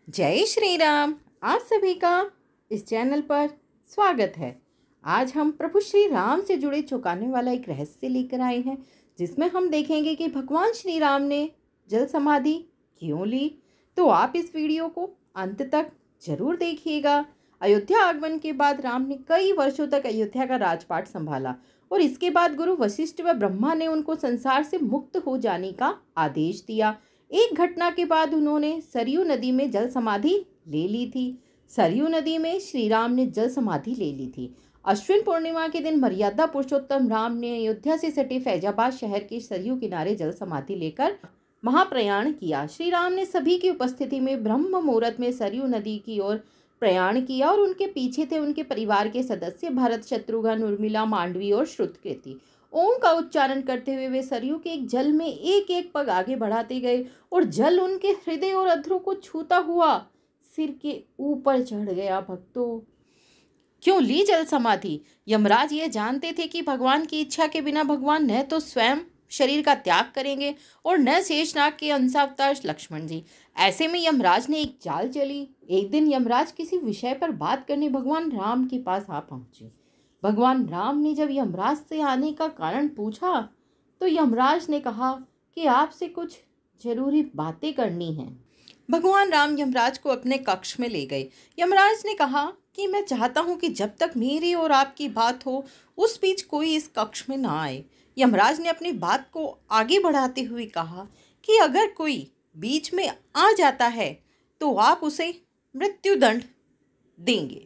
जय श्री राम। आप सभी का इस चैनल पर स्वागत है। आज हम प्रभु श्री राम से जुड़े चौंकाने वाला एक रहस्य लेकर आए हैं, जिसमें हम देखेंगे कि भगवान श्री राम ने जल समाधि क्यों ली। तो आप इस वीडियो को अंत तक जरूर देखिएगा। अयोध्या आगमन के बाद राम ने कई वर्षों तक अयोध्या का राजपाट संभाला और इसके बाद गुरु वशिष्ठ व ब्रह्मा ने उनको संसार से मुक्त हो जाने का आदेश दिया। एक घटना के बाद उन्होंने सरयू नदी में जल समाधि ले ली थी। सरयू नदी में श्री राम ने जल समाधि ले ली थी। अश्विन पूर्णिमा के दिन मर्यादा पुरुषोत्तम राम ने अयोध्या से सटे फैजाबाद शहर के सरयू किनारे जल समाधि लेकर महाप्रयाण किया। श्री राम ने सभी की उपस्थिति में ब्रह्म मुहूर्त में सरयू नदी की ओर प्रयाण किया और उनके पीछे थे उनके परिवार के सदस्य भरत, शत्रुघ्न, उर्मिला, मांडवी और श्रुतकीर्ति। ओम का उच्चारण करते हुए वे सरयू के एक जल में एक एक पग आगे बढ़ाते गए और जल उनके हृदय और अधरों को छूता हुआ सिर के ऊपर चढ़ गया। भक्तों, क्यों ली जल समाधि? यमराज ये जानते थे कि भगवान की इच्छा के बिना भगवान न तो स्वयं शरीर का त्याग करेंगे और न शेषनाग के अंशावतार लक्ष्मण जी। ऐसे में यमराज ने एक चाल चली। एक दिन यमराज किसी विषय पर बात करने भगवान राम के पास आ पहुंचे। भगवान राम ने जब यमराज से आने का कारण पूछा तो यमराज ने कहा कि आपसे कुछ जरूरी बातें करनी हैं। भगवान राम यमराज को अपने कक्ष में ले गए। यमराज ने कहा कि मैं चाहता हूं कि जब तक मेरी और आपकी बात हो उस बीच कोई इस कक्ष में ना आए। यमराज ने अपनी बात को आगे बढ़ाते हुए कहा कि अगर कोई बीच में आ जाता है तो आप उसे मृत्युदंड देंगे।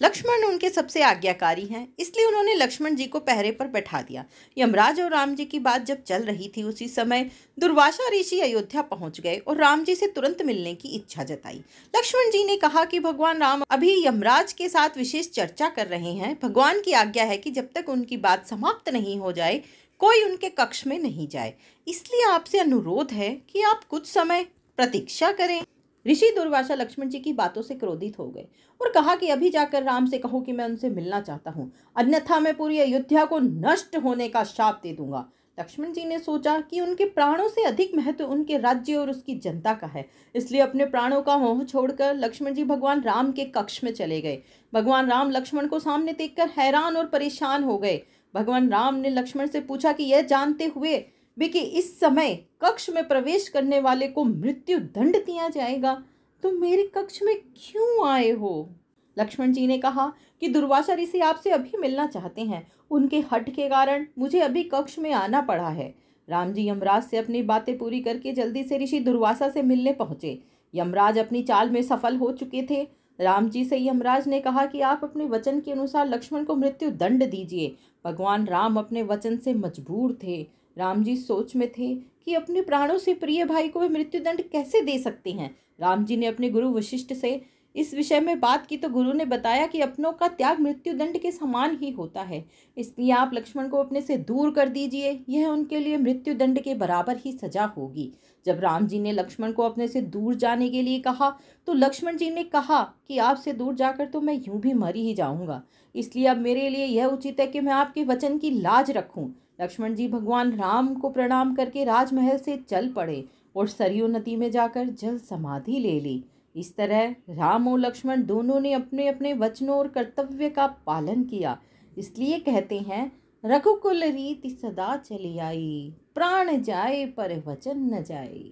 लक्ष्मण उनके सबसे आज्ञाकारी हैं, इसलिए उन्होंने लक्ष्मण जी को पहरे पर बैठा दिया। यमराज और राम जी की बात जब चल रही थी उसी समय दुर्वासा ऋषि अयोध्या पहुंच गए और राम जी से तुरंत मिलने की इच्छा जताई। लक्ष्मण जी ने कहा कि भगवान राम अभी यमराज के साथ विशेष चर्चा कर रहे हैं। भगवान की आज्ञा है कि जब तक उनकी बात समाप्त नहीं हो जाए कोई उनके कक्ष में नहीं जाए, इसलिए आपसे अनुरोध है कि आप कुछ समय प्रतीक्षा करें। ऋषि दुर्वासा लक्ष्मण जी की बातों से क्रोधित हो गए और कहा कि अभी जाकर राम से कहो कि मैं उनसे मिलना चाहता हूँ, अन्यथा मैं पूरी अयोध्या को नष्ट होने का शाप दे दूंगा। लक्ष्मण जी ने सोचा कि उनके प्राणों से अधिक महत्व उनके राज्य और उसकी जनता का है, इसलिए अपने प्राणों का मोह छोड़कर लक्ष्मण जी भगवान राम के कक्ष में चले गए। भगवान राम लक्ष्मण को सामने देखकर हैरान और परेशान हो गए। भगवान राम ने लक्ष्मण से पूछा कि यह जानते हुए भी कि इस समय कक्ष में प्रवेश करने वाले को मृत्यु दंड दिया जाएगा, तो मेरे कक्ष में क्यों आए हो? लक्ष्मण जी ने कहा कि दुर्वासा ऋषि आपसे अभी मिलना चाहते हैं, उनके हठ के कारण मुझे अभी कक्ष में आना पड़ा है। राम जी यमराज से अपनी बातें पूरी करके जल्दी से ऋषि दुर्वासा से मिलने पहुंचे। यमराज अपनी चाल में सफल हो चुके थे। राम जी से यमराज ने कहा कि आप अपने वचन के अनुसार लक्ष्मण को मृत्यु दंड दीजिए। भगवान राम अपने वचन से मजबूर थे। राम जी सोच में थे कि अपने प्राणों से प्रिय भाई को वे मृत्युदंड कैसे दे सकते हैं। राम जी ने अपने गुरु वशिष्ठ से इस विषय में बात की तो गुरु ने बताया कि अपनों का त्याग मृत्युदंड के समान ही होता है, इसलिए आप लक्ष्मण को अपने से दूर कर दीजिए, यह उनके लिए मृत्युदंड के बराबर ही सजा होगी। जब राम जी ने लक्ष्मण को अपने से दूर जाने के लिए कहा तो लक्ष्मण जी ने कहा कि आपसे दूर जाकर तो मैं यूं भी मर ही जाऊंगा, इसलिए अब मेरे लिए यह उचित है कि मैं आपके वचन की लाज रखूं। लक्ष्मण जी भगवान राम को प्रणाम करके राजमहल से चल पड़े और सरयू नदी में जाकर जल समाधि ले ली। इस तरह राम और लक्ष्मण दोनों ने अपने अपने वचनों और कर्तव्य का पालन किया। इसलिए कहते हैं, रघुकुल रीति सदा चली आई, प्राण जाए पर वचन न जाए।